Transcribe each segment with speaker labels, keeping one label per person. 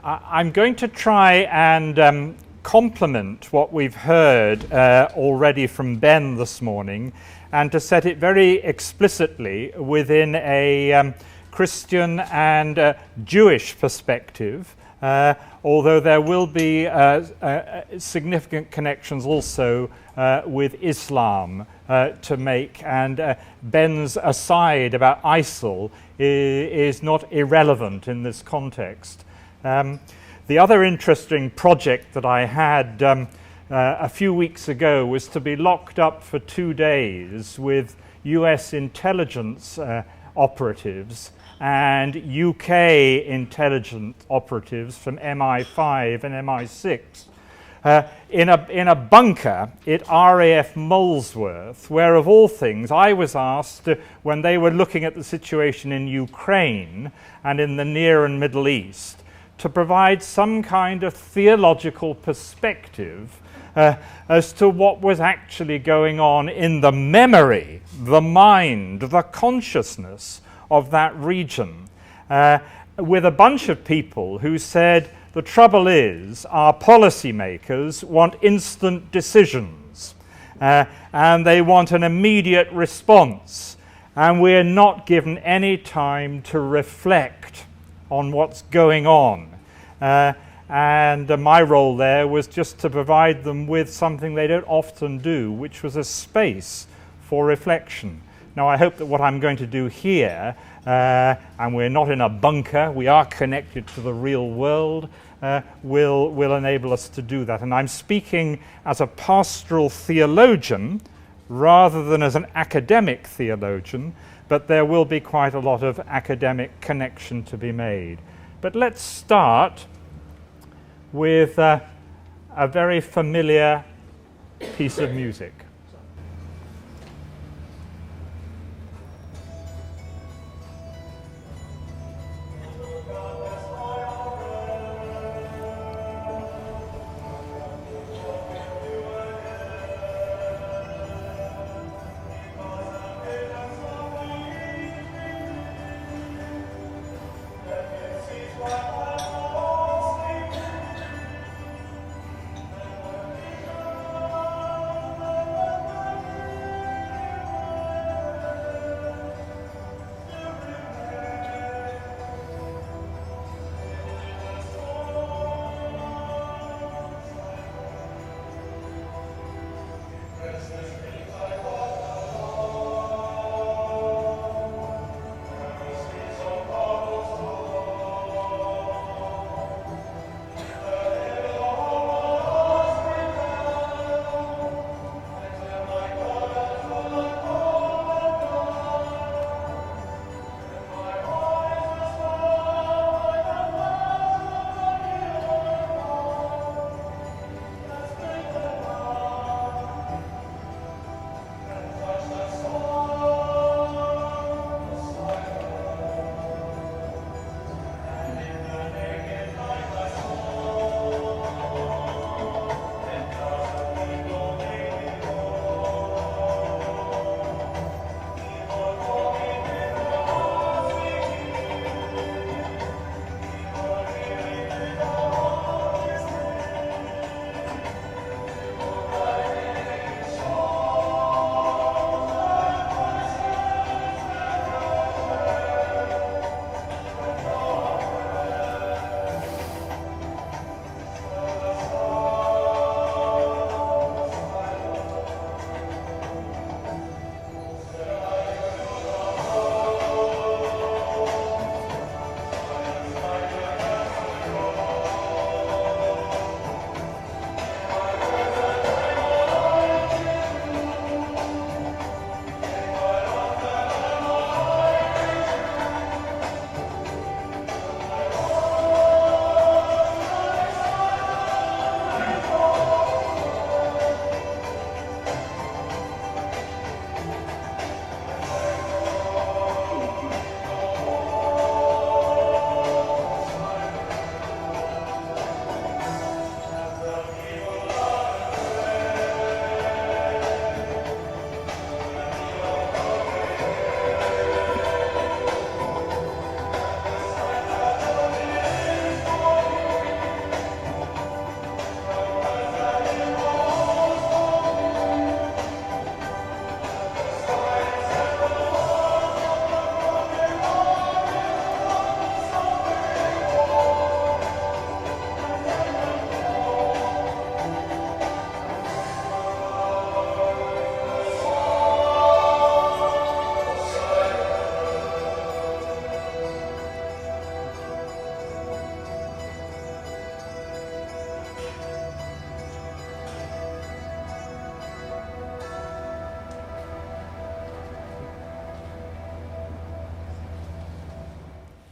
Speaker 1: I'm going to try and complement what we've heard already from Ben this morning, and to set it very explicitly within a Christian and Jewish perspective, although there will be significant connections also with Islam to make, and Ben's aside about ISIL is not irrelevant in this context. The other interesting project that I had a few weeks ago was to be locked up for 2 days with US intelligence operatives and UK intelligence operatives from MI5 and MI6 in a bunker at RAF Molesworth, where of all things I was asked, when they were looking at the situation in Ukraine and in the Near and Middle East, to provide some kind of theological perspective as to what was actually going on in the memory, the mind, the consciousness of that region, with a bunch of people who said, the trouble is our policymakers want instant decisions and they want an immediate response, and we're not given any time to reflect on what's going on. And my role there was just to provide them with something they don't often do, which was a space for reflection. Now, I hope that what I'm going to do here, and we're not in a bunker, we are connected to the real world, will enable us to do that. And I'm speaking as a pastoral theologian rather than as an academic theologian, but there will be quite a lot of academic connection to be made. But let's start with a very familiar piece of music.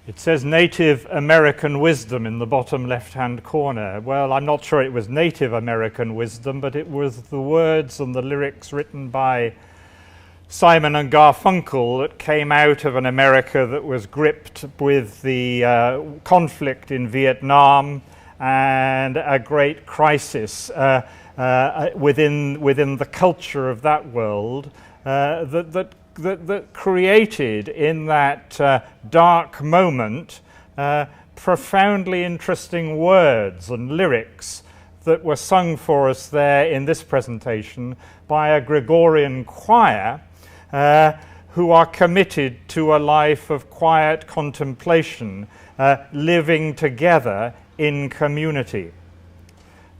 Speaker 1: It says Native American wisdom in the bottom left-hand corner. Well, I'm not sure it was Native American wisdom, but it was the words and the lyrics written by Simon and Garfunkel that came out of an America that was gripped with the conflict in Vietnam and a great crisis within the culture of that world that created in that dark moment profoundly interesting words and lyrics that were sung for us there in this presentation by a Gregorian choir who are committed to a life of quiet contemplation, living together in community.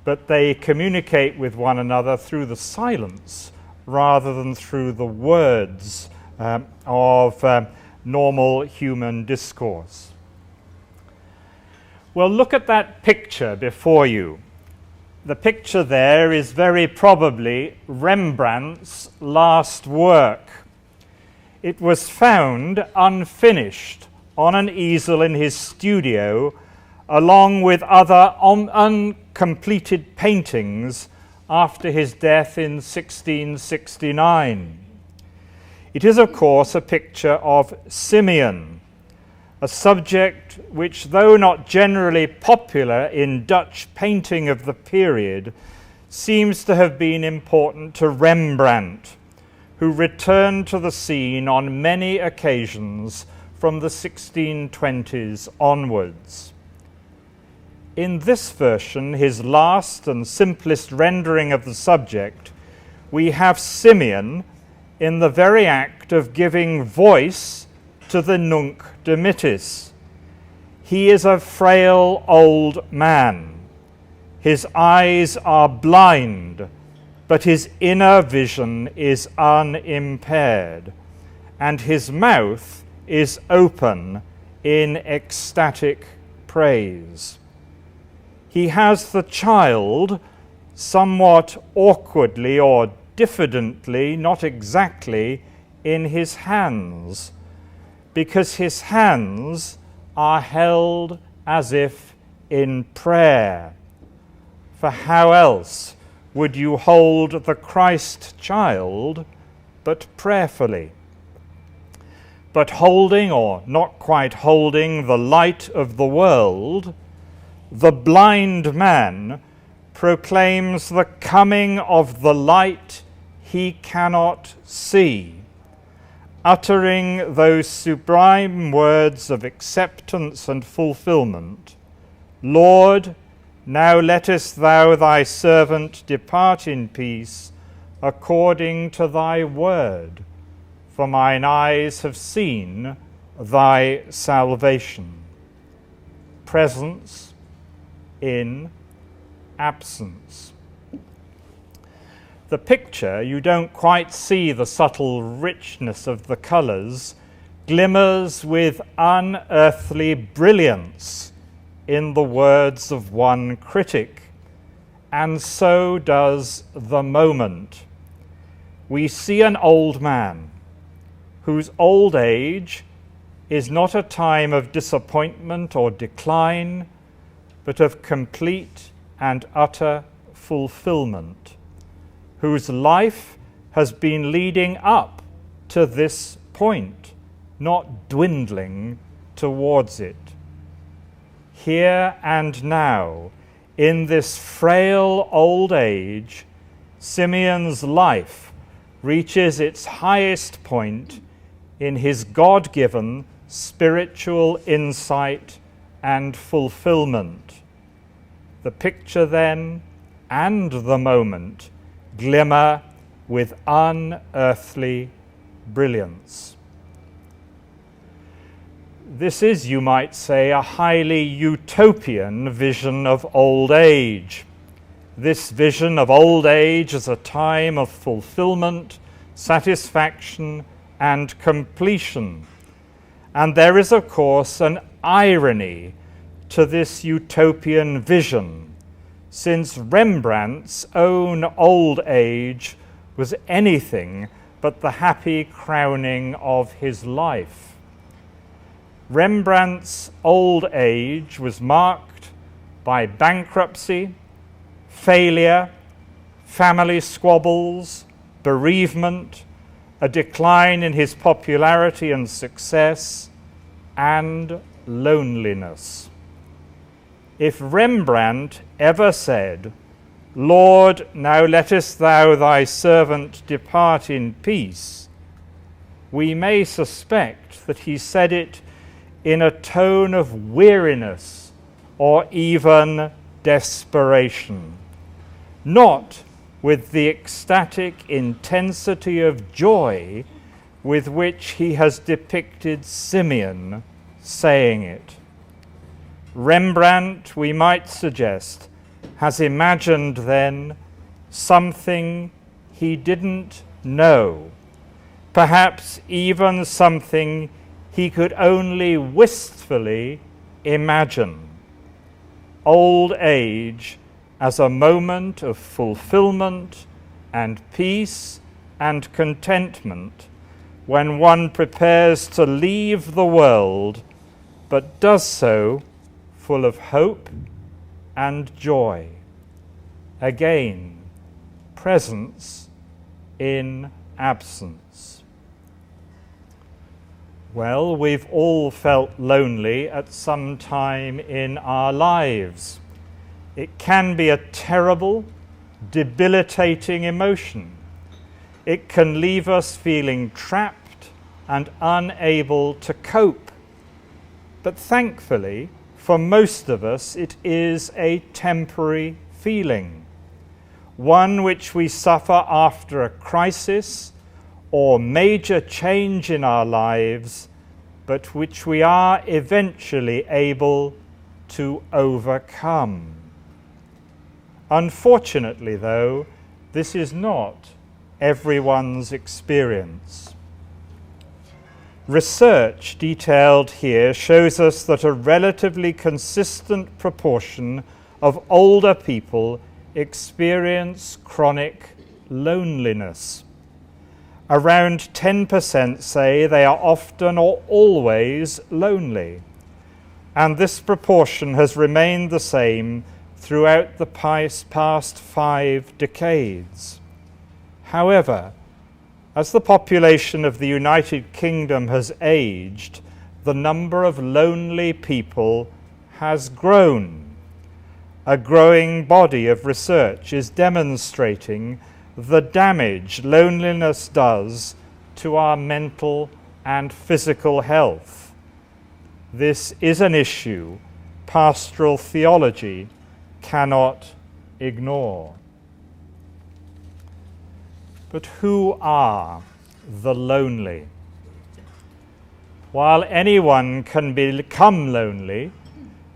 Speaker 1: But they communicate with one another through the silence rather than through the words of normal human discourse. Well, look at that picture before you. The picture there is very probably Rembrandt's last work. It was found unfinished on an easel in his studio, along with other uncompleted paintings after his death in 1669. It is, of course, a picture of Simeon, a subject which, though not generally popular in Dutch painting of the period, seems to have been important to Rembrandt, who returned to the scene on many occasions from the 1620s onwards. In this version, his last and simplest rendering of the subject, we have Simeon in the very act of giving voice to the Nunc Dimittis. He is a frail old man. His eyes are blind, but his inner vision is unimpaired, and his mouth is open in ecstatic praise. He has the child somewhat awkwardly or diffidently, not exactly, in his hands, because his hands are held as if in prayer. For how else would you hold the Christ child but prayerfully? But holding, or not quite holding, the light of the world, the blind man proclaims the coming of the light he cannot see, uttering those sublime words of acceptance and fulfillment. Lord, now lettest thou thy servant depart in peace, according to thy word, for mine eyes have seen thy salvation. Presence in absence. The picture, you don't quite see the subtle richness of the colours, glimmers with unearthly brilliance in the words of one critic, and so does the moment. We see an old man whose old age is not a time of disappointment or decline, but of complete and utter fulfillment, whose life has been leading up to this point, not dwindling towards it. Here and now, in this frail old age, Simeon's life reaches its highest point in his God-given spiritual insight and fulfillment. The picture then and the moment glimmer with unearthly brilliance. This is, you might say, a highly utopian vision of old age. This vision of old age as a time of fulfillment, satisfaction, and completion. And there is, of course, an irony to this utopian vision, since Rembrandt's own old age was anything but the happy crowning of his life. Rembrandt's old age was marked by bankruptcy, failure, family squabbles, bereavement, a decline in his popularity and success, and loneliness. If Rembrandt ever said, "Lord, now lettest thou thy servant depart in peace," we may suspect that he said it in a tone of weariness or even desperation, not with the ecstatic intensity of joy with which he has depicted Simeon saying it. Rembrandt, we might suggest, has imagined then something he didn't know, perhaps even something he could only wistfully imagine. Old age as a moment of fulfillment and peace and contentment when one prepares to leave the world, but does so full of hope and joy. Again, presence in absence. Well, we've all felt lonely at some time in our lives. It can be a terrible, debilitating emotion. It can leave us feeling trapped and unable to cope. But thankfully, for most of us, it is a temporary feeling, one which we suffer after a crisis or major change in our lives, but which we are eventually able to overcome. Unfortunately, though, this is not everyone's experience. Research detailed here shows us that a relatively consistent proportion of older people experience chronic loneliness. Around 10% say they are often or always lonely, and this proportion has remained the same throughout the past 5 decades. However, as the population of the United Kingdom has aged, the number of lonely people has grown. A growing body of research is demonstrating the damage loneliness does to our mental and physical health. This is an issue pastoral theology cannot ignore. But who are the lonely? While anyone can become lonely,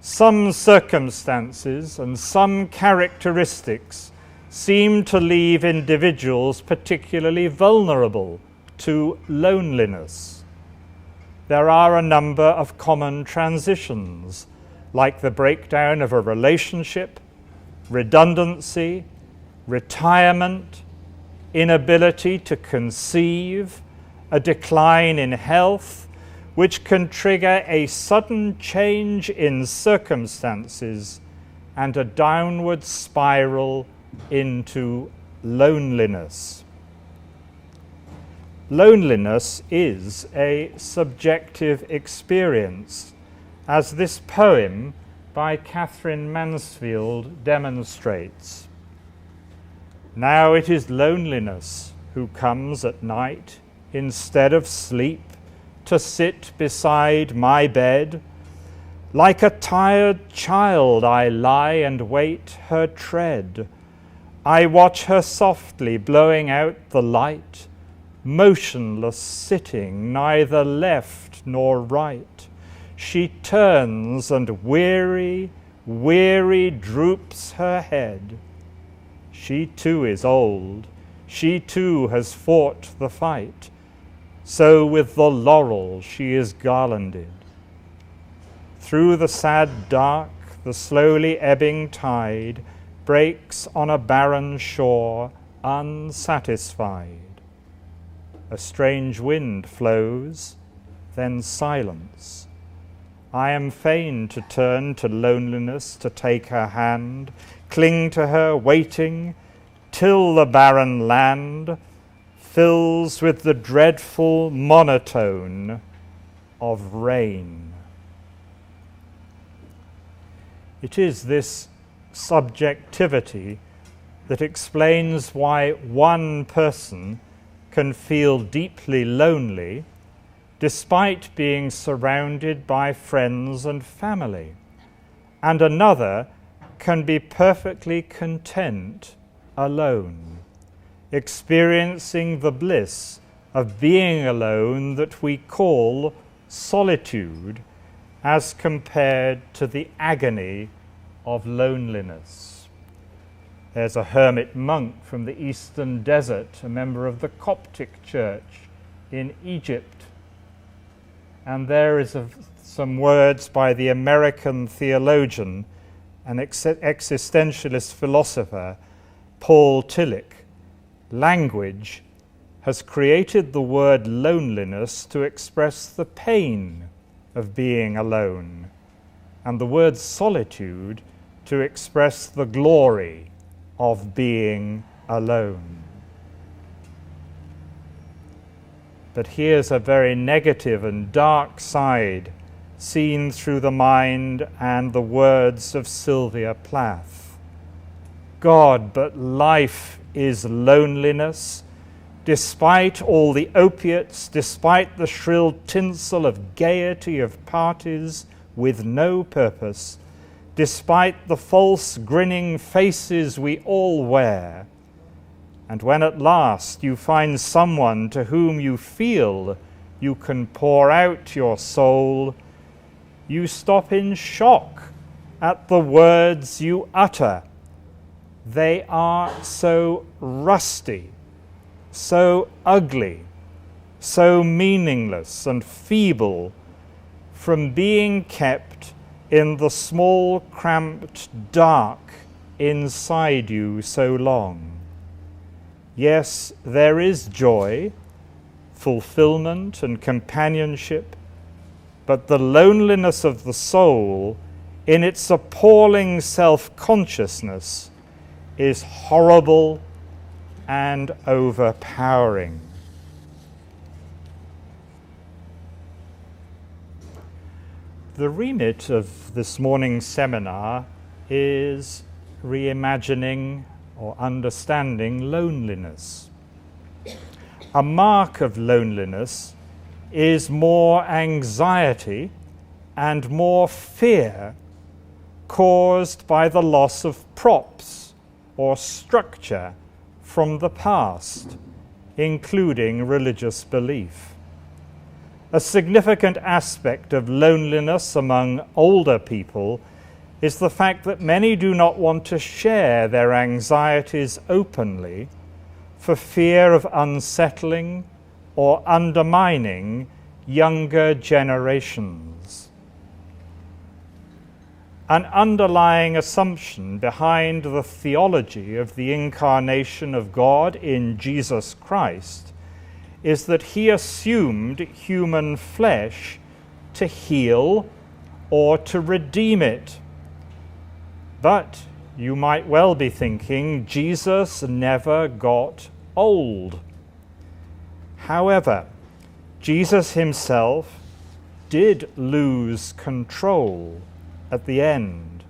Speaker 1: some circumstances and some characteristics seem to leave individuals particularly vulnerable to loneliness. There are a number of common transitions, like the breakdown of a relationship, redundancy, retirement, inability to conceive, a decline in health, which can trigger a sudden change in circumstances and a downward spiral into loneliness. Loneliness is a subjective experience, as this poem by Catherine Mansfield demonstrates. Now it is loneliness who comes at night instead of sleep to sit beside my bed. Like a tired child I lie and wait her tread. I watch her softly blowing out the light, motionless sitting neither left nor right. She turns and weary droops her head. She too is old, she too has fought the fight, so with the laurel she is garlanded. Through the sad dark, the slowly ebbing tide breaks on a barren shore, unsatisfied. A strange wind flows, then silence, I am fain to turn to loneliness, to take her hand, cling to her, waiting, till the barren land fills with the dreadful monotone of rain. It is this subjectivity that explains why one person can feel deeply lonely despite being surrounded by friends and family, and another can be perfectly content alone, experiencing the bliss of being alone that we call solitude as compared to the agony of loneliness. There's a hermit monk from the eastern desert, a member of the Coptic church in Egypt. And there is some words by the American theologian and existentialist philosopher Paul Tillich. Language has created the word loneliness to express the pain of being alone, and the word solitude to express the glory of being alone. But here's a very negative and dark side seen through the mind and the words of Sylvia Plath. God, but life is loneliness, despite all the opiates, despite the shrill tinsel of gaiety of parties with no purpose, despite the false grinning faces we all wear. And when at last you find someone to whom you feel you can pour out your soul, you stop in shock at the words you utter. They are so rusty, so ugly, so meaningless and feeble from being kept in the small, cramped dark inside you so long. Yes, there is joy, fulfillment, and companionship, but the loneliness of the soul, in its appalling self-consciousness, is horrible and overpowering. The remit of this morning's seminar is reimagining or understanding loneliness. A mark of loneliness is more anxiety and more fear caused by the loss of props or structure from the past, including religious belief. A significant aspect of loneliness among older people is the fact that many do not want to share their anxieties openly for fear of unsettling or undermining younger generations. An underlying assumption behind the theology of the incarnation of God in Jesus Christ is that he assumed human flesh to heal or to redeem it. But you might well be thinking, Jesus never got old. However, Jesus himself did lose control at the end,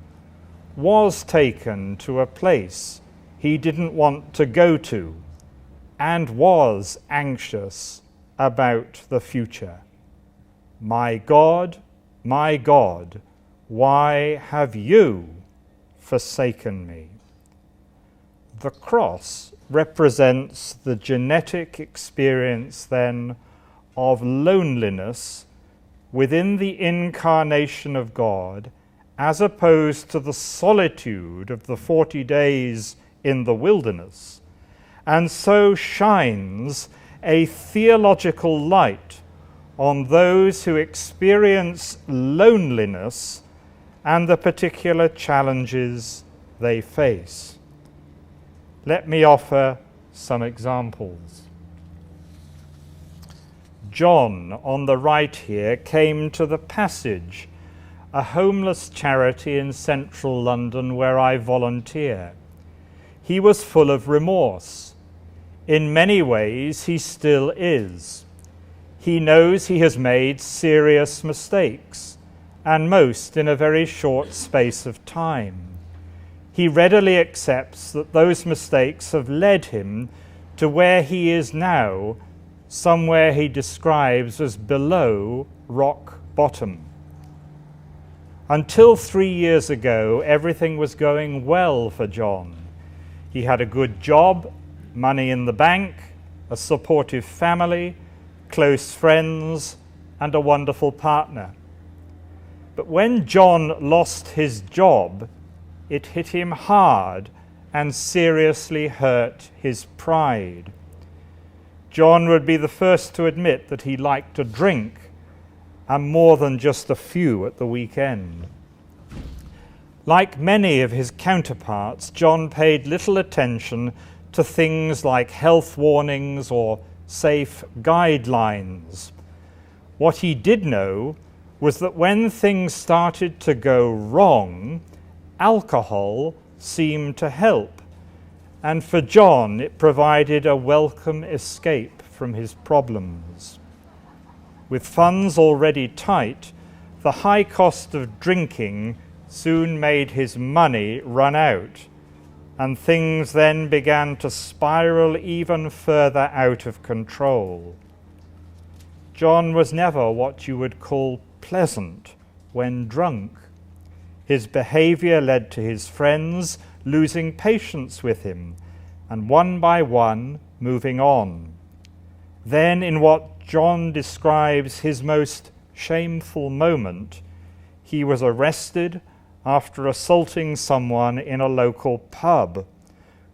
Speaker 1: was taken to a place he didn't want to go to, and was anxious about the future. My God, why have you forsaken me? The cross represents the genetic experience then of loneliness within the incarnation of God, as opposed to the solitude of the 40 days in the wilderness, and so shines a theological light on those who experience loneliness and the particular challenges they face. Let me offer some examples. John, on the right here, came to the passage a homeless charity in central London where I volunteer. He was full of remorse. In many ways, he still is. He knows he has made serious mistakes, and most in a very short space of time. He readily accepts that those mistakes have led him to where he is now, somewhere he describes as below rock bottom. Until 3 years ago, everything was going well for John. He had a good job, money in the bank, a supportive family, close friends, and a wonderful partner. But when John lost his job, it hit him hard and seriously hurt his pride. John would be the first to admit that he liked to drink, and more than just a few at the weekend. Like many of his counterparts, John paid little attention to things like health warnings or safe guidelines. What he did know was that when things started to go wrong, alcohol seemed to help, and for John it provided a welcome escape from his problems. With funds already tight, the high cost of drinking soon made his money run out, and things then began to spiral even further out of control. John was never what you would call pleasant when drunk. His behavior led to his friends losing patience with him, and one by one moving on. Then, in what John describes his most shameful moment, he was arrested after assaulting someone in a local pub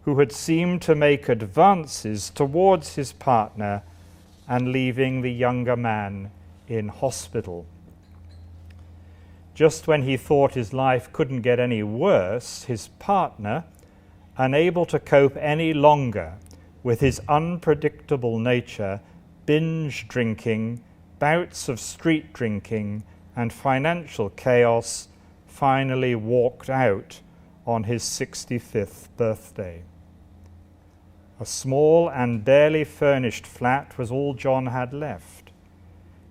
Speaker 1: who had seemed to make advances towards his partner and leaving the younger man in hospital. Just when he thought his life couldn't get any worse, his partner, unable to cope any longer with his unpredictable nature, binge drinking, bouts of street drinking, and financial chaos, finally walked out on his 65th birthday. A small and barely furnished flat was all John had left.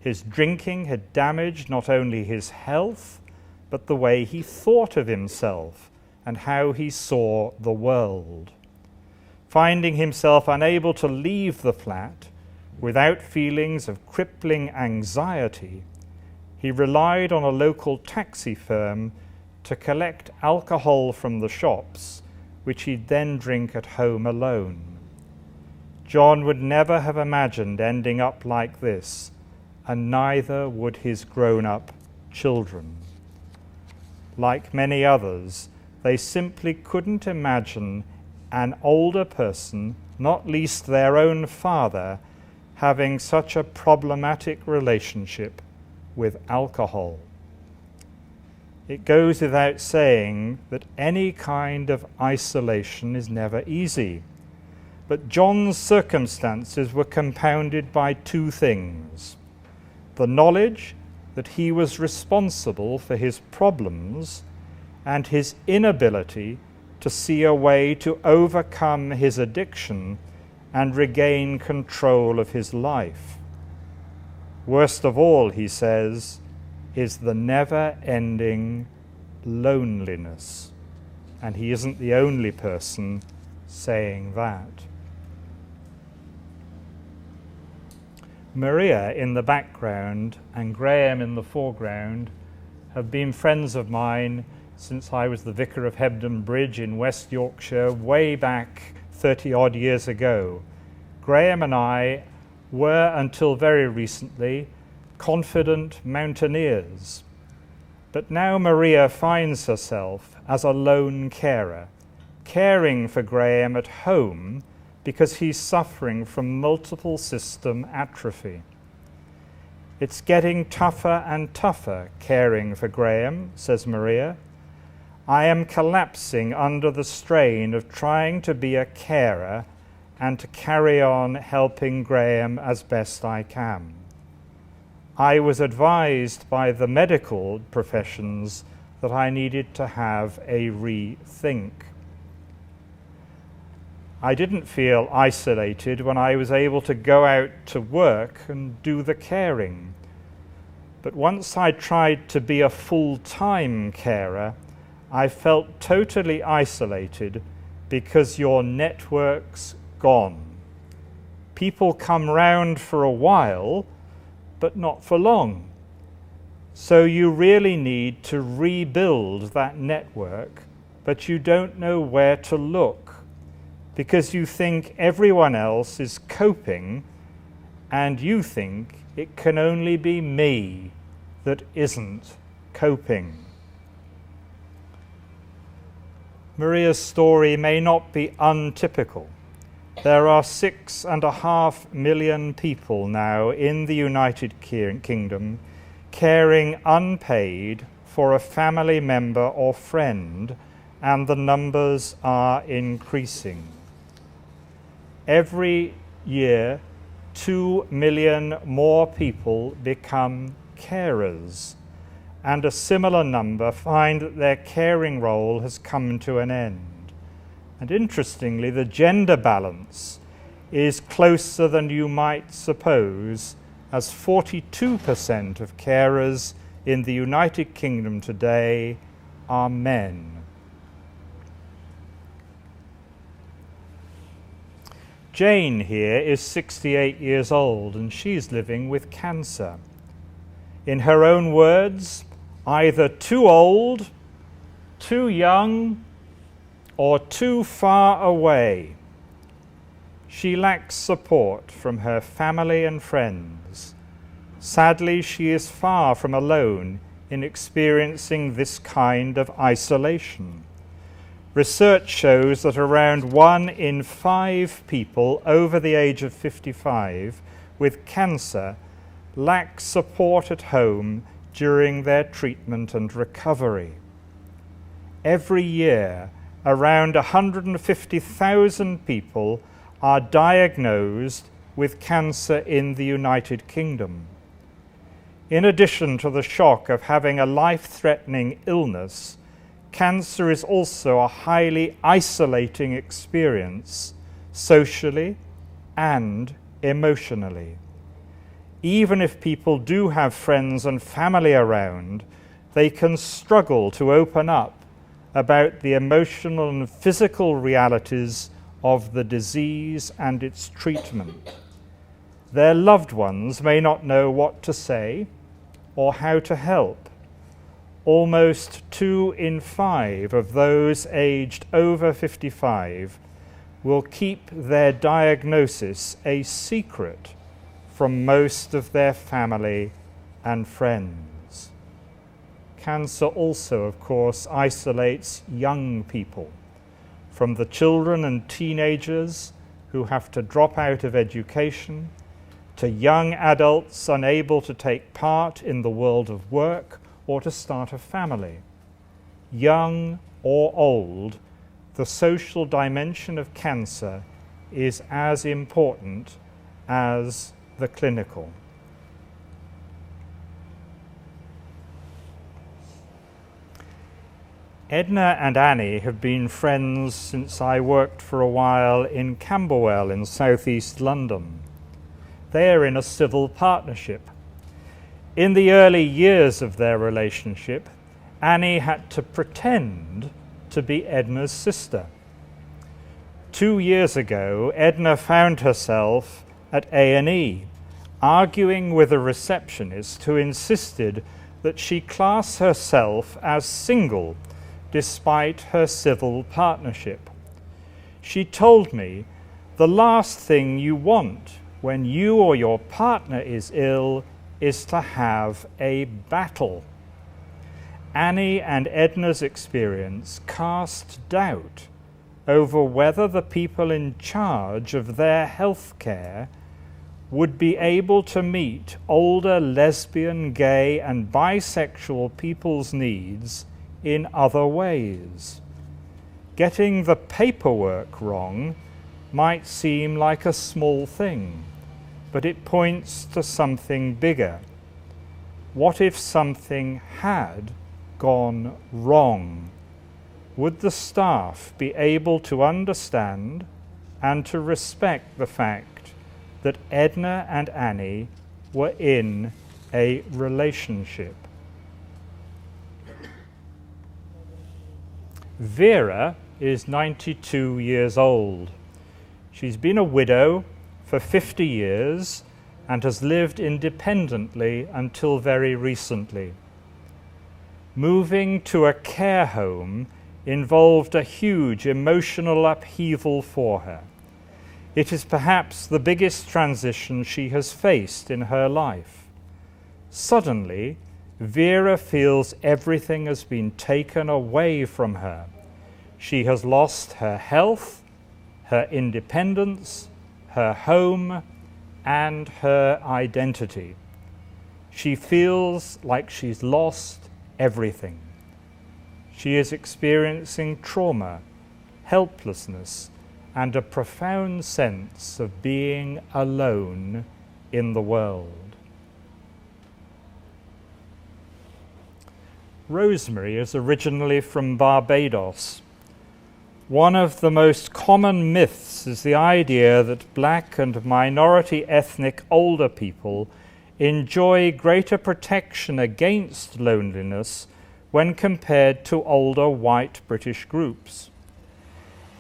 Speaker 1: His drinking had damaged not only his health, but the way he thought of himself and how he saw the world. Finding himself unable to leave the flat without feelings of crippling anxiety, he relied on a local taxi firm to collect alcohol from the shops, which he'd then drink at home alone. John would never have imagined ending up like this, and neither would his grown-up children. Like many others, they simply couldn't imagine an older person, not least their own father, having such a problematic relationship with alcohol. It goes without saying that any kind of isolation is never easy, but John's circumstances were compounded by two things: the knowledge that he was responsible for his problems and his inability to see a way to overcome his addiction and regain control of his life. Worst of all, he says, is the never-ending loneliness. And he isn't the only person saying that. Maria in the background and Graham in the foreground have been friends of mine since I was the vicar of Hebden Bridge in West Yorkshire way back 30-odd years ago. Graham and I were, until very recently, confident mountaineers. But now Maria finds herself as a lone carer, caring for Graham at home because he's suffering from multiple system atrophy. It's getting tougher and tougher caring for Graham, says Maria. I am collapsing under the strain of trying to be a carer and to carry on helping Graham as best I can. I was advised by the medical professions that I needed to have a rethink. I didn't feel isolated when I was able to go out to work and do the caring. But once I tried to be a full-time carer, I felt totally isolated because your network's gone. People come round for a while, but not for long. So you really need to rebuild that network, but you don't know where to look because you think everyone else is coping and you think it can only be me that isn't coping. Maria's story may not be untypical. There are 6.5 million people now in the United Kingdom caring unpaid for a family member or friend, and the numbers are increasing. Every year, 2 million more people become carers, and a similar number find that their caring role has come to an end. And interestingly, the gender balance is closer than you might suppose, as 42% of carers in the United Kingdom today are men. Jane here is 68 years old and she's living with cancer. In her own words, either too old, too young, or too far away. She lacks support from her family and friends. Sadly, she is far from alone in experiencing this kind of isolation. Research shows that around 1 in 5 people over the age of 55 with cancer lack support at home during their treatment and recovery. Every year, around 150,000 people are diagnosed with cancer in the United Kingdom. In addition to the shock of having a life-threatening illness, cancer is also a highly isolating experience, socially and emotionally. Even if people do have friends and family around, they can struggle to open up about the emotional and physical realities of the disease and its treatment. Their loved ones may not know what to say or how to help. Almost 2 in 5 of those aged over 55 will keep their diagnosis a secret from most of their family and friends. Cancer also, of course, isolates young people, from the children and teenagers who have to drop out of education, to young adults unable to take part in the world of work or to start a family. Young or old, the social dimension of cancer is as important as the clinical. Edna and Annie have been friends since I worked for a while in Camberwell in southeast London. They are in a civil partnership. In the early years of their relationship, Annie had to pretend to be Edna's sister. 2 years ago, Edna found herself at A&E, arguing with a receptionist who insisted that she class herself as single despite her civil partnership. She told me, "The last thing you want when you or your partner is ill is to have a battle." Annie and Edna's experience cast doubt over whether the people in charge of their health care would be able to meet older lesbian, gay, and bisexual people's needs in other ways. Getting the paperwork wrong might seem like a small thing, but it points to something bigger. what if something had gone wrong? Would the staff be able to understand and to respect the fact that Edna and Annie were in a relationship? Veera is 92 years old. She's been a widow for 50 years and has lived independently until very recently. Moving to a care home involved a huge emotional upheaval for her. It is perhaps the biggest transition she has faced in her life. Suddenly, Veera feels everything has been taken away from her. She has lost her health, her independence, her home, and her identity. She feels like she's lost everything. She is experiencing trauma, helplessness, and a profound sense of being alone in the world. Rosemary is originally from Barbados. One of the most common myths is the idea that black and minority ethnic older people enjoy greater protection against loneliness when compared to older white British groups.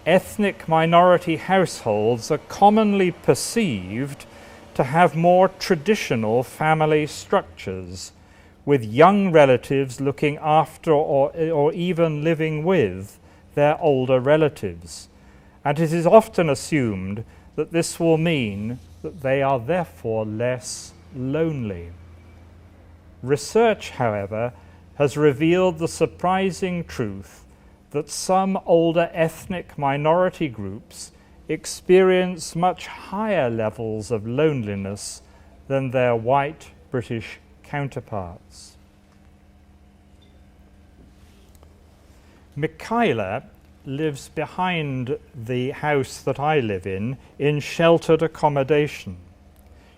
Speaker 1: Ethnic minority households are commonly perceived to have more traditional family structures, with young relatives looking after or even living with their older relatives, and it is often assumed that this will mean that they are therefore less lonely. Research, however, has revealed the surprising truth that some older ethnic minority groups experience much higher levels of loneliness than their white British counterparts. Michaela lives behind the house that I live in sheltered accommodation.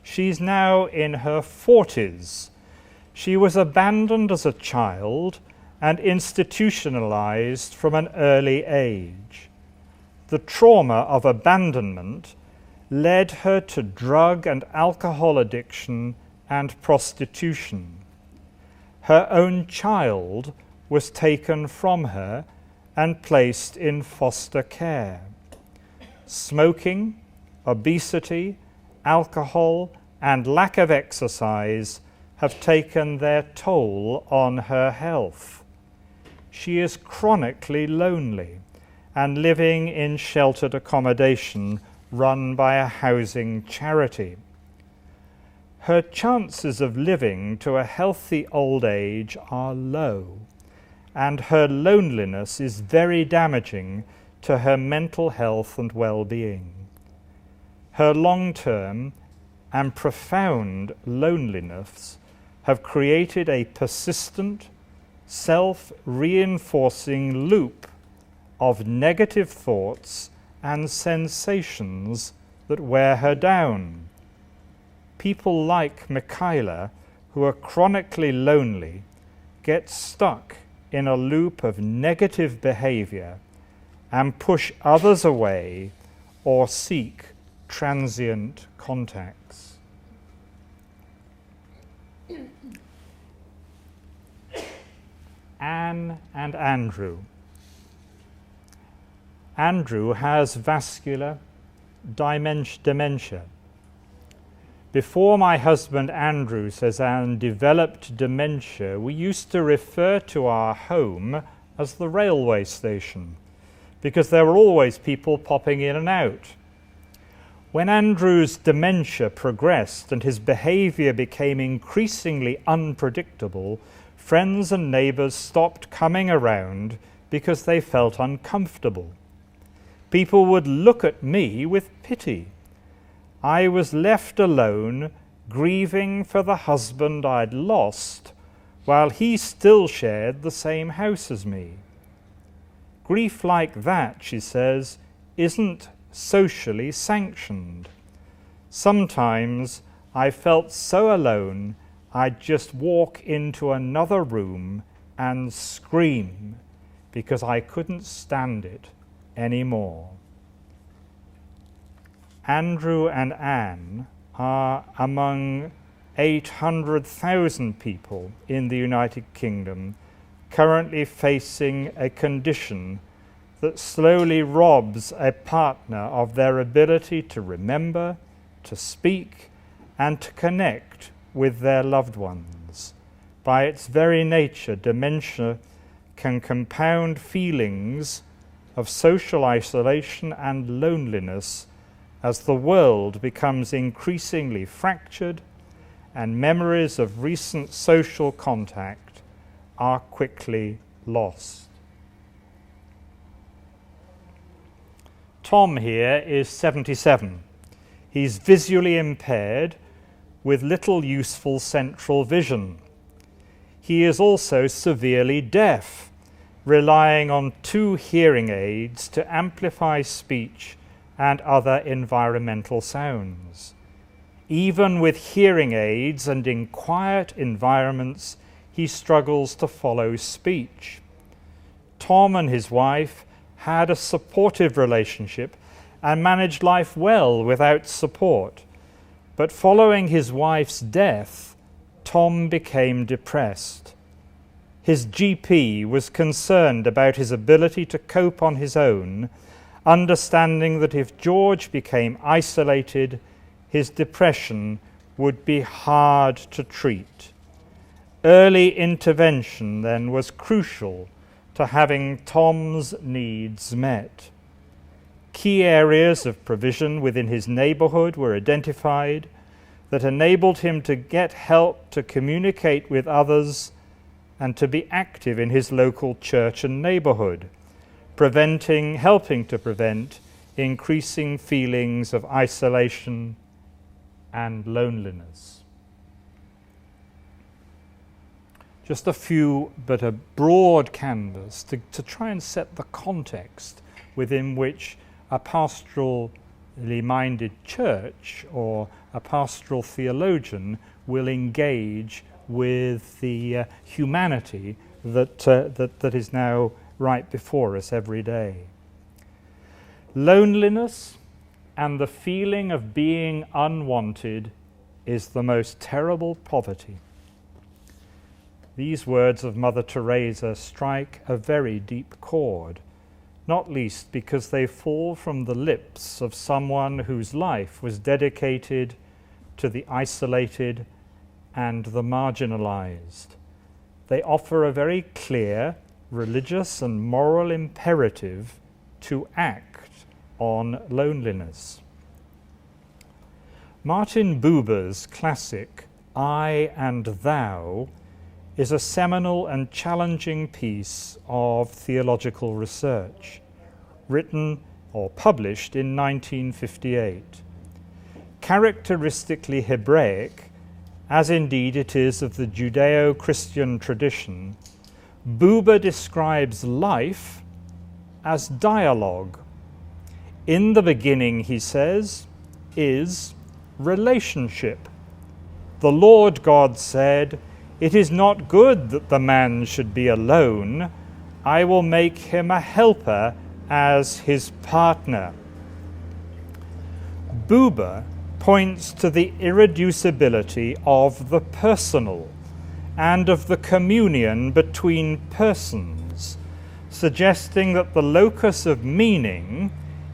Speaker 1: She's now in her 40s. She was abandoned as a child and institutionalized from an early age. The trauma of abandonment led her to drug and alcohol addiction and prostitution. Her own child was taken from her and placed in foster care. Smoking, obesity, alcohol, and lack of exercise have taken their toll on her health. She is chronically lonely and living in sheltered accommodation run by a housing charity. Her chances of living to a healthy old age are low, and her loneliness is very damaging to her mental health and well-being. Her long-term and profound loneliness have created a persistent, self-reinforcing loop of negative thoughts and sensations that wear her down. People like Michaela, who are chronically lonely, get stuck in a loop of negative behavior and push others away or seek transient contacts. Anne and Andrew. Andrew has vascular dementia. Before my husband Andrew, says Anne, developed dementia, we used to refer to our home as the railway station because there were always people popping in and out. When Andrew's dementia progressed and his behavior became increasingly unpredictable, friends and neighbors stopped coming around because they felt uncomfortable. People would look at me with pity. I was left alone, grieving for the husband I'd lost, while he still shared the same house as me. Grief like that, she says, isn't socially sanctioned. Sometimes I felt so alone I'd just walk into another room and scream because I couldn't stand it anymore. Andrew and Anne are among 800,000 people in the United Kingdom currently facing a condition that slowly robs a partner of their ability to remember, to speak, and to connect with their loved ones. By its very nature, dementia can compound feelings of social isolation and loneliness as the world becomes increasingly fractured and memories of recent social contact are quickly lost. Tom here is 77. He's visually impaired with little useful central vision. He is also severely deaf, relying on 2 hearing aids to amplify speech and other environmental sounds. Even with hearing aids and in quiet environments, he struggles to follow speech. Tom and his wife had a supportive relationship and managed life well without support. But following his wife's death, Tom became depressed. His GP was concerned about his ability to cope on his own, understanding that if George became isolated, his depression would be hard to treat. Early intervention then was crucial to having Tom's needs met. Key areas of provision within his neighbourhood were identified that enabled him to get help to communicate with others and to be active in his local church and neighbourhood, helping to prevent increasing feelings of isolation and loneliness. Just a few, but a broad canvas to try and set the context within which a pastorally minded church or a pastoral theologian will engage with the humanity that is now right before us every day. Loneliness and the feeling of being unwanted is the most terrible poverty. These words of Mother Teresa strike a very deep chord, not least because they fall from the lips of someone whose life was dedicated to the isolated and the marginalized. They offer a very clear religious and moral imperative to act on loneliness. Martin Buber's classic I and Thou is a seminal and challenging piece of theological research, written or published in 1958. Characteristically Hebraic, as indeed it is of the Judeo-Christian tradition, Buber describes life as dialogue. In the beginning, he says, is relationship. The Lord God said, "It is not good that the man should be alone. I will make him a helper as his partner." Buber points to the irreducibility of the personal and of the communion between persons, suggesting that the locus of meaning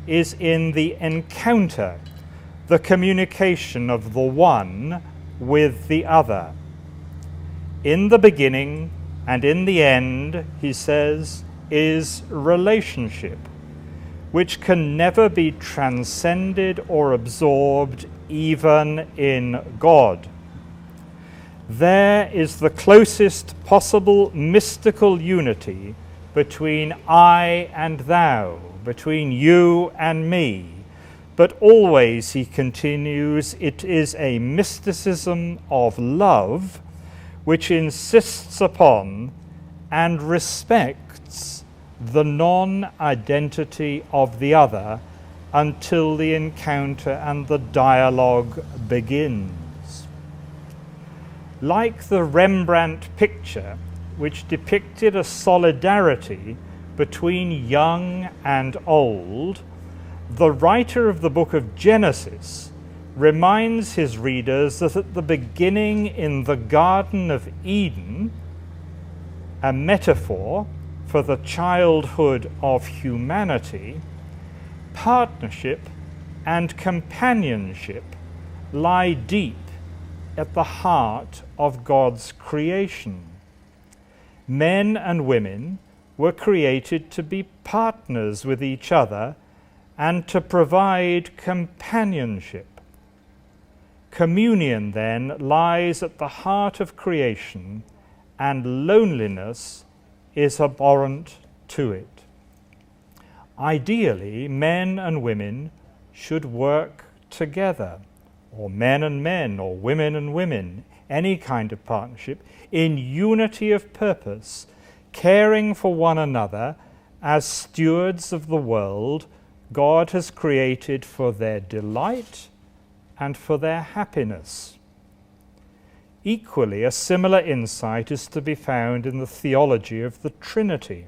Speaker 1: is in the encounter, the communication of the one with the other. In the beginning and in the end, he says, is relationship, which can never be transcended or absorbed even in God. There is the closest possible mystical unity between I and thou, between you and me. But always, he continues, it is a mysticism of love which insists upon and respects the non-identity of the other until the encounter and the dialogue begins. Like the Rembrandt picture, which depicted a solidarity between young and old, the writer of the book of Genesis reminds his readers that at the beginning in the Garden of Eden, a metaphor for the childhood of humanity, partnership and companionship lie deep at the heart of God's creation. Men and women were created to be partners with each other and to provide companionship. Communion, then, lies at the heart of creation, and loneliness is abhorrent to it. Ideally, men and women should work together, or men and men, or women and women, any kind of partnership, in unity of purpose, caring for one another as stewards of the world God has created for their delight and for their happiness. Equally, a similar insight is to be found in the theology of the Trinity.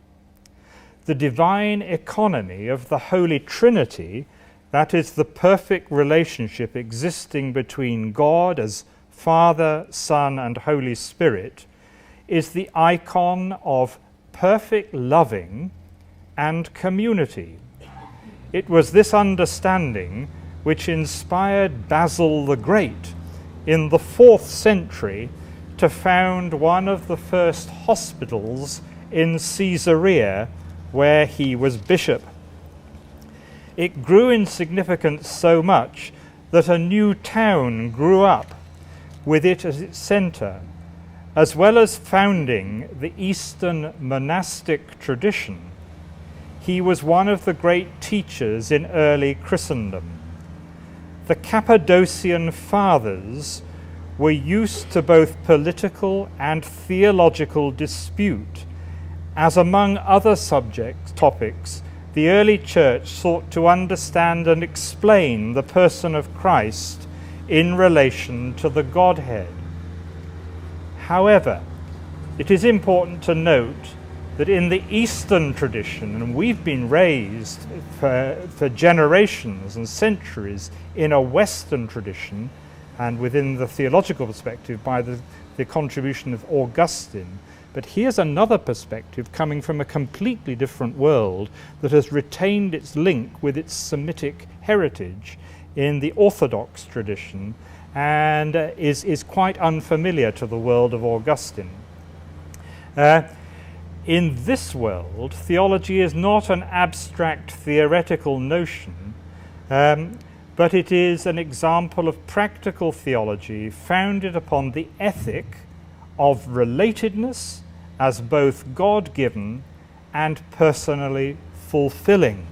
Speaker 1: The divine economy of the Holy Trinity, that is, the perfect relationship existing between God as Father, Son, and Holy Spirit, is the icon of perfect loving and community. It was this understanding which inspired Basil the Great in the 4th century to found one of the first hospitals in Caesarea where he was bishop. It grew in significance so much that a new town grew up with it as its centre. As well as founding the Eastern monastic tradition, he was one of the great teachers in early Christendom. The Cappadocian Fathers were used to both political and theological dispute, as among other topics, the early church sought to understand and explain the person of Christ in relation to the Godhead. However, it is important to note that in the Eastern tradition, and we've been raised for generations and centuries in a Western tradition, and within the theological perspective by the contribution of Augustine, but here's another perspective coming from a completely different world that has retained its link with its Semitic heritage in the Orthodox tradition and is quite unfamiliar to the world of Augustine. In this world, theology is not an abstract theoretical notion, but it is an example of practical theology founded upon the ethic of relatedness as both God-given and personally fulfilling.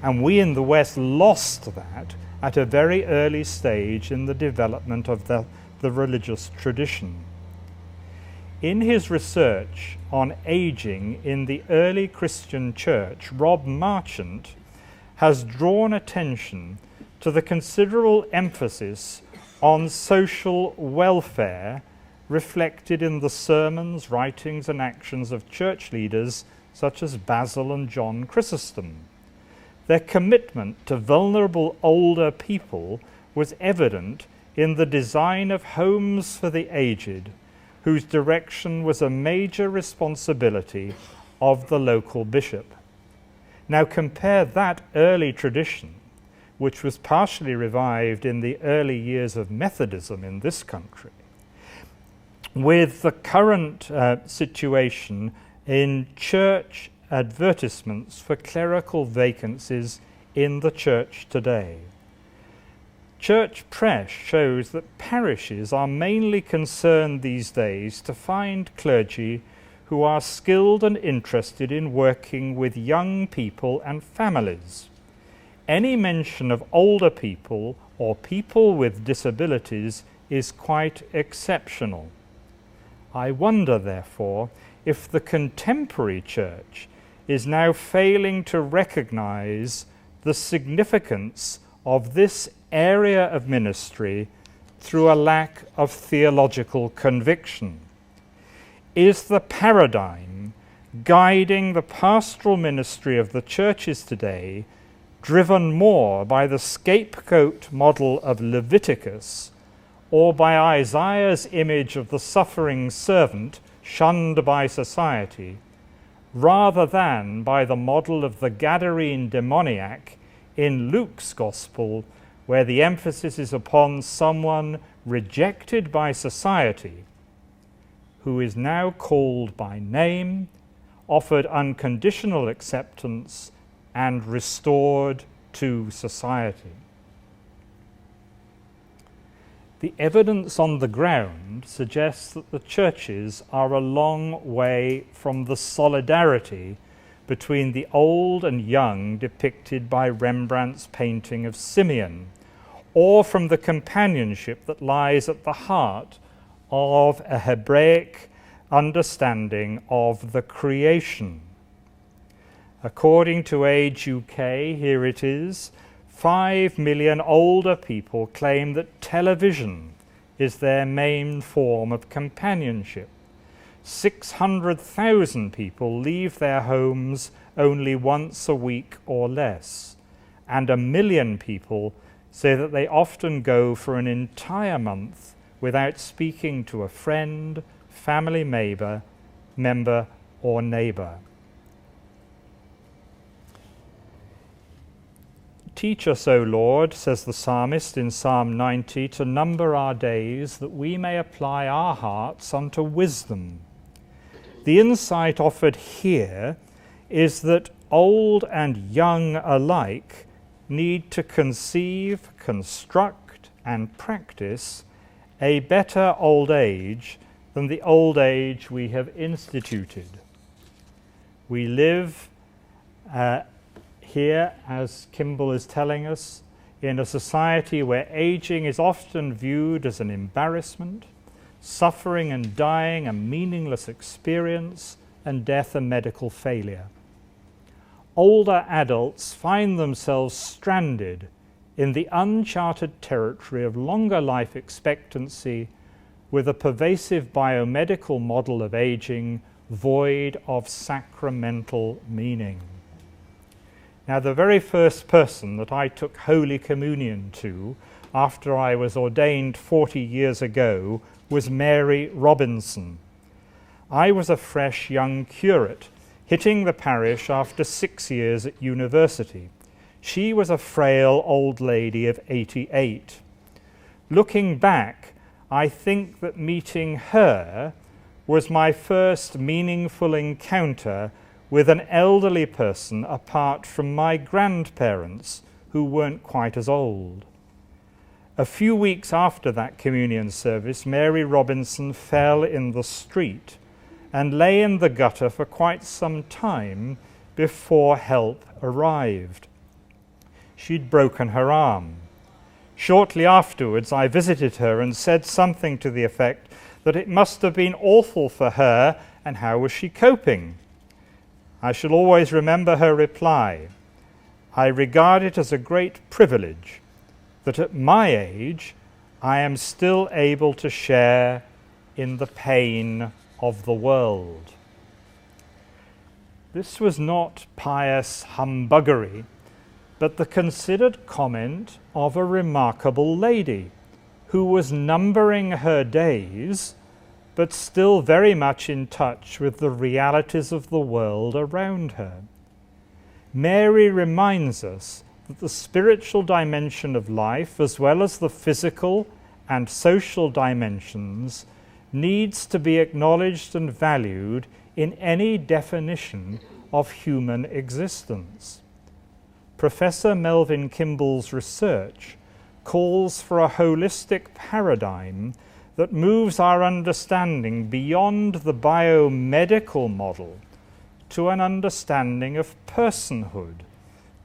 Speaker 1: And we in the West lost that at a very early stage in the development of the religious tradition. In his research on aging in the early Christian church, Rob Marchant has drawn attention to the considerable emphasis on social welfare reflected in the sermons, writings, and actions of church leaders such as Basil and John Chrysostom. Their commitment to vulnerable older people was evident in the design of homes for the aged, whose direction was a major responsibility of the local bishop. Now compare that early tradition, which was partially revived in the early years of Methodism in this country, with the current situation in church advertisements for clerical vacancies in the church today. Church press shows that parishes are mainly concerned these days to find clergy who are skilled and interested in working with young people and families. Any mention of older people or people with disabilities is quite exceptional. I wonder, therefore, if the contemporary church is now failing to recognize the significance of this area of ministry through a lack of theological conviction? Is the paradigm guiding the pastoral ministry of the churches today driven more by the scapegoat model of Leviticus or by Isaiah's image of the suffering servant shunned by society, rather than by the model of the Gadarene demoniac in Luke's Gospel, where the emphasis is upon someone rejected by society who is now called by name, offered unconditional acceptance, and restored to society? The evidence on the ground suggests that the churches are a long way from the solidarity between the old and young depicted by Rembrandt's painting of Simeon, or from the companionship that lies at the heart of a Hebraic understanding of the creation. According to Age UK, here it is, 5 million older people claim that television is their main form of companionship. 600,000 people leave their homes only once a week or less, and 1 million people say that they often go for an entire month without speaking to a friend, family member, or neighbor. Teach us, O Lord, says the psalmist in Psalm 90, to number our days that we may apply our hearts unto wisdom. The insight offered here is that old and young alike need to conceive, construct, and practice a better old age than the old age we have instituted. We live here, as Kimball is telling us, in a society where aging is often viewed as an embarrassment, suffering and dying a meaningless experience, and death a medical failure. Older adults find themselves stranded in the uncharted territory of longer life expectancy with a pervasive biomedical model of aging void of sacramental meaning. Now, the very first person that I took Holy Communion to after I was ordained 40 years ago was Mary Robinson. I was a fresh young curate, hitting the parish after 6 years at university. She was a frail old lady of 88. Looking back, I think that meeting her was my first meaningful encounter with an elderly person apart from my grandparents, who weren't quite as old. A few weeks after that communion service, Mary Robinson fell in the street and lay in the gutter for quite some time before help arrived. She'd broken her arm. Shortly afterwards, I visited her and said something to the effect that it must have been awful for her, and how was she coping? I shall always remember her reply. I regard it as a great privilege that at my age I am still able to share in the pain of the world. This was not pious humbuggery, but the considered comment of a remarkable lady who was numbering her days, but still very much in touch with the realities of the world around her. Mary reminds us that the spiritual dimension of life, as well as the physical and social dimensions, needs to be acknowledged and valued in any definition of human existence. Professor Melvin Kimball's research calls for a holistic paradigm that moves our understanding beyond the biomedical model to an understanding of personhood,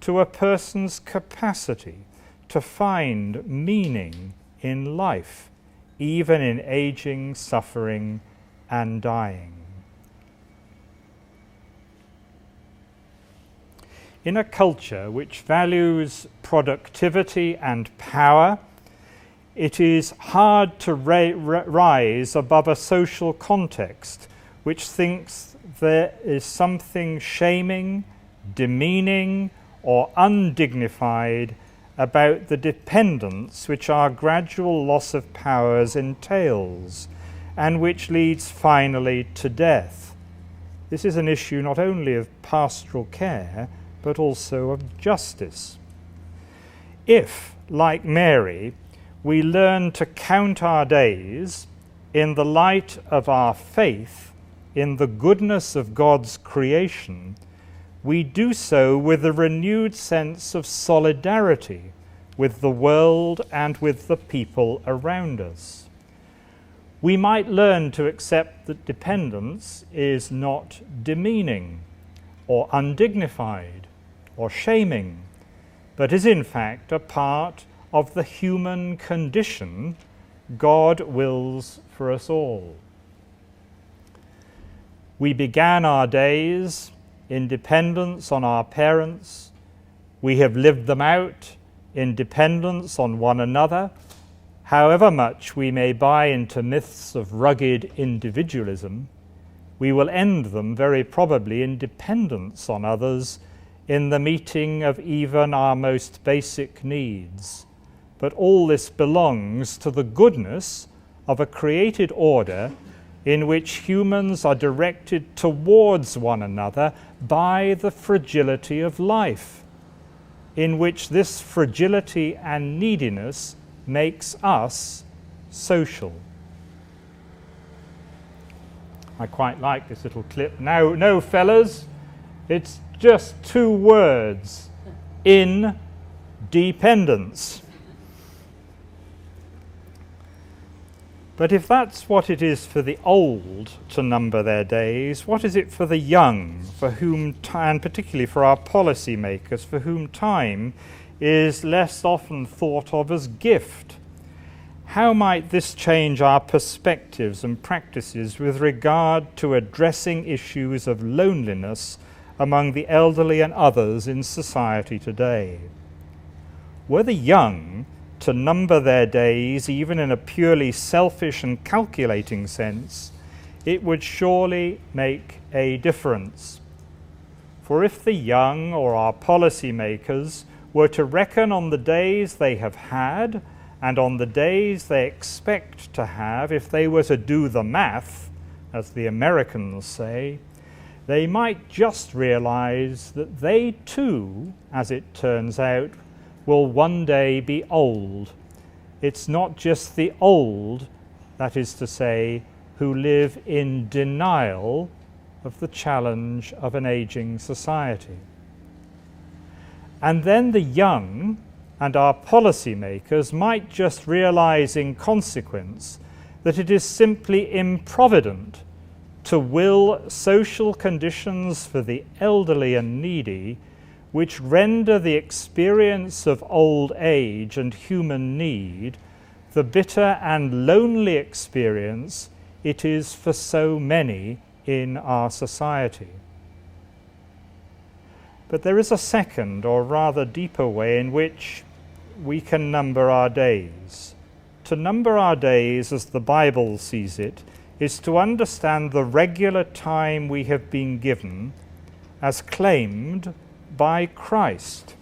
Speaker 1: to a person's capacity to find meaning in life, even in aging, suffering, and dying. In a culture which values productivity and power, it is hard to rise above a social context which thinks there is something shaming, demeaning, or undignified about the dependence which our gradual loss of powers entails, and which leads finally to death. This is an issue not only of pastoral care, but also of justice. If, like Mary, we learn to count our days in the light of our faith in the goodness of God's creation, we do so with a renewed sense of solidarity with the world and with the people around us. We might learn to accept that dependence is not demeaning or undignified or shaming, but is in fact a part of the human condition God wills for us all. We began our days in dependence on our parents. We have lived them out in dependence on one another. However much we may buy into myths of rugged individualism, we will end them very probably in dependence on others in the meeting of even our most basic needs. But all this belongs to the goodness of a created order in which humans are directed towards one another by the fragility of life, in which this fragility and neediness makes us social. I quite like this little clip. Now, no, fellas, it's just 2 words: independence. But if that's what it is for the old to number their days, what is it for the young, for whom, and particularly for our policy makers, for whom time is less often thought of as gift? How might this change our perspectives and practices with regard to addressing issues of loneliness among the elderly and others in society today? Were the young to number their days, even in a purely selfish and calculating sense, it would surely make a difference. For if the young or our policy makers were to reckon on the days they have had and on the days they expect to have, if they were to do the math, as the Americans say, they might just realize that they too, as it turns out, will one day be old. It's not just the old, that is to say, who live in denial of the challenge of an aging society. And then the young and our policymakers might just realize in consequence that it is simply improvident to will social conditions for the elderly and needy which render the experience of old age and human need the bitter and lonely experience it is for so many in our society. But there is a second, or rather deeper way in which we can number our days. To number our days, as the Bible sees it, is to understand the regular time we have been given as claimed by Christ.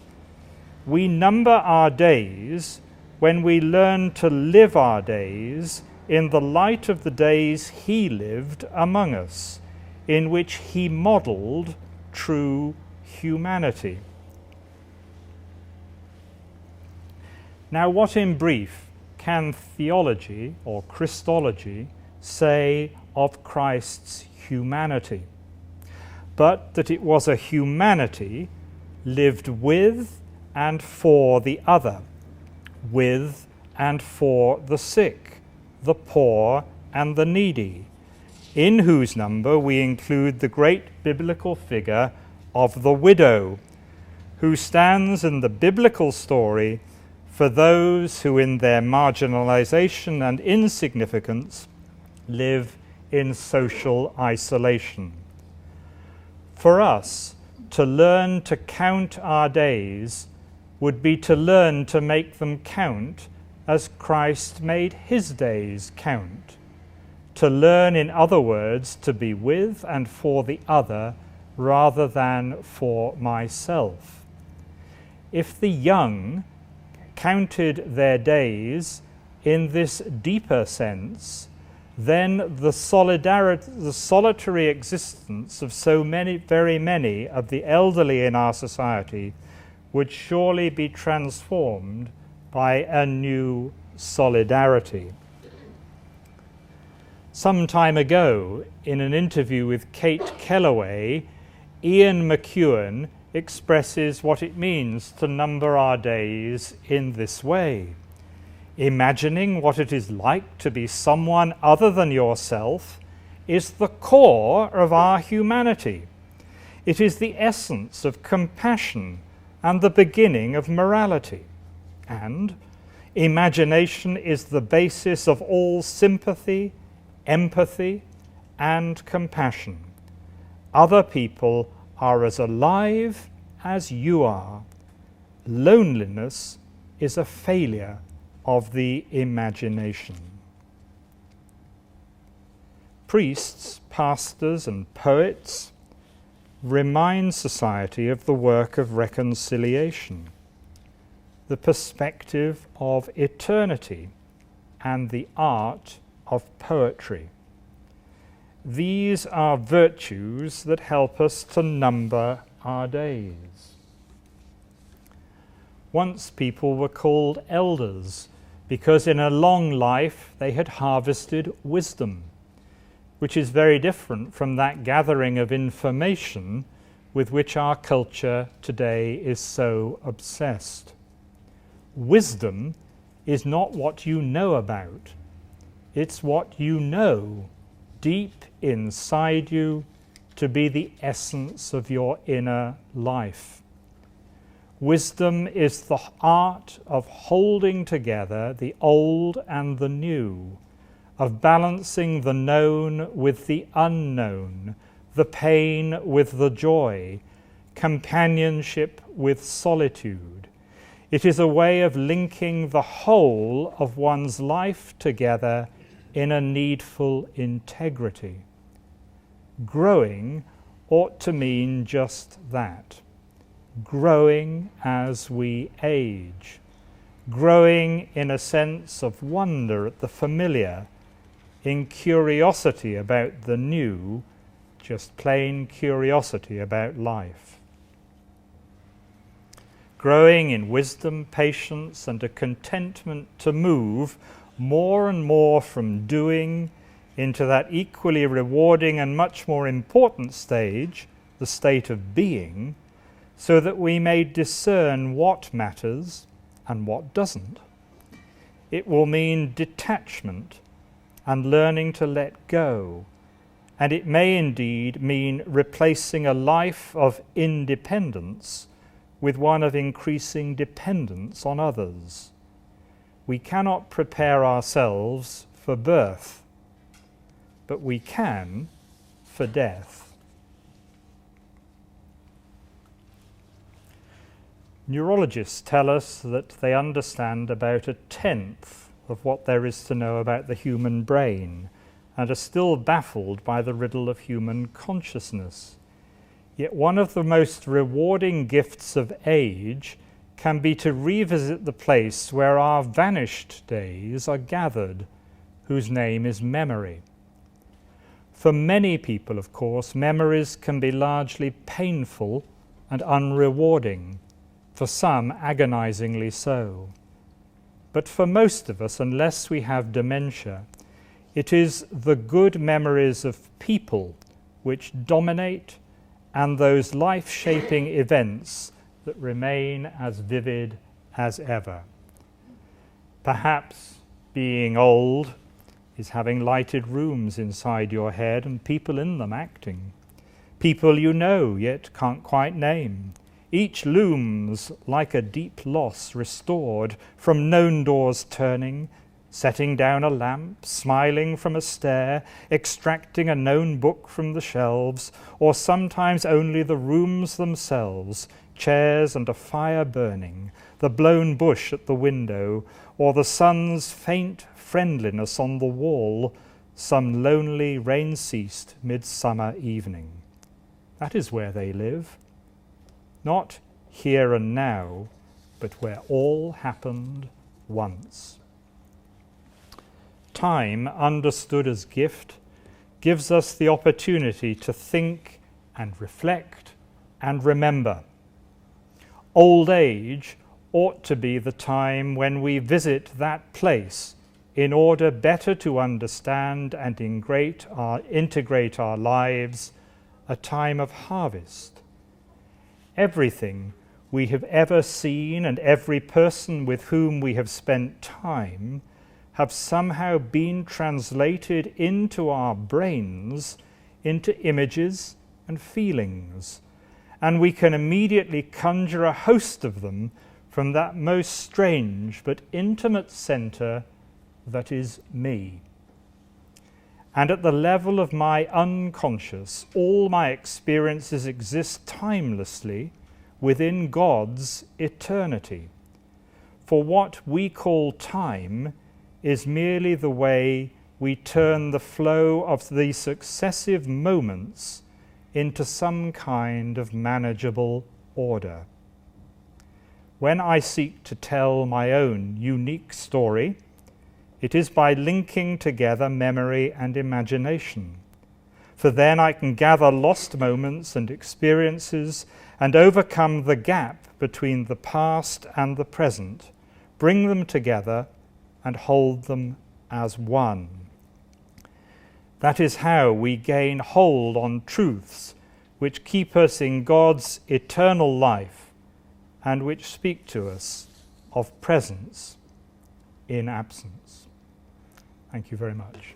Speaker 1: We number our days when we learn to live our days in the light of the days he lived among us, in which he modeled true humanity. Now, what in brief can theology or Christology say of Christ's humanity? But that it was a humanity lived with and for the other, with and for the sick, the poor and the needy, in whose number we include the great biblical figure of the widow, who stands in the biblical story for those who in their marginalization and insignificance live in social isolation. For us, to learn to count our days would be to learn to make them count as Christ made his days count, to learn, in other words, to be with and for the other rather than for myself. If the young counted their days in this deeper sense, then the solitary existence of very many of the elderly in our society would surely be transformed by a new solidarity. Some time ago, in an interview with Kate Kellaway, Ian McEwan expresses what it means to number our days in this way. Imagining what it is like to be someone other than yourself is the core of our humanity. It is the essence of compassion and the beginning of morality. And imagination is the basis of all sympathy, empathy, and compassion. Other people are as alive as you are. Loneliness is a failure of the imagination. Priests, pastors, and poets remind society of the work of reconciliation, the perspective of eternity, and the art of poetry. These are virtues that help us to number our days. Once people were called elders because in a long life they had harvested wisdom, which is very different from that gathering of information with which our culture today is so obsessed. Wisdom is not what you know about. It's what you know deep inside you to be the essence of your inner life. Wisdom is the art of holding together the old and the new, of balancing the known with the unknown, the pain with the joy, companionship with solitude. It is a way of linking the whole of one's life together in a needful integrity. Growing ought to mean just that. Growing as we age. Growing in a sense of wonder at the familiar, in curiosity about the new, just plain curiosity about life. Growing in wisdom, patience, and a contentment to move more and more from doing into that equally rewarding and much more important stage, the state of being, so that we may discern what matters and what doesn't. It will mean detachment and learning to let go, and it may indeed mean replacing a life of independence with one of increasing dependence on others. We cannot prepare ourselves for birth, but we can for death. Neurologists tell us that they understand about 1/10 of what there is to know about the human brain and are still baffled by the riddle of human consciousness. Yet one of the most rewarding gifts of age can be to revisit the place where our vanished days are gathered, whose name is memory. For many people, of course, memories can be largely painful and unrewarding, for some agonizingly so. But for most of us, unless we have dementia, it is the good memories of people which dominate and those life-shaping events that remain as vivid as ever. Perhaps being old is having lighted rooms inside your head and people in them acting. People you know yet can't quite name. Each looms like a deep loss restored from known doors turning, setting down a lamp, smiling from a stare, extracting a known book from the shelves, or sometimes only the rooms themselves, chairs and a fire burning, the blown bush at the window, or the sun's faint friendliness on the wall, some lonely rain-ceased midsummer evening. That is where they live. Not here and now, but where all happened once. Time, understood as gift, gives us the opportunity to think and reflect and remember. Old age ought to be the time when we visit that place in order better to understand and integrate our lives, a time of harvest. Everything we have ever seen and every person with whom we have spent time have somehow been translated into our brains into images and feelings, and we can immediately conjure a host of them from that most strange but intimate center that is me. And at the level of my unconscious, all my experiences exist timelessly within God's eternity. For what we call time is merely the way we turn the flow of the successive moments into some kind of manageable order. When I seek to tell my own unique story, it is by linking together memory and imagination. For then I can gather lost moments and experiences and overcome the gap between the past and the present, bring them together and hold them as one. That is how we gain hold on truths which keep us in God's eternal life and which speak to us of presence in absence. Thank you very much.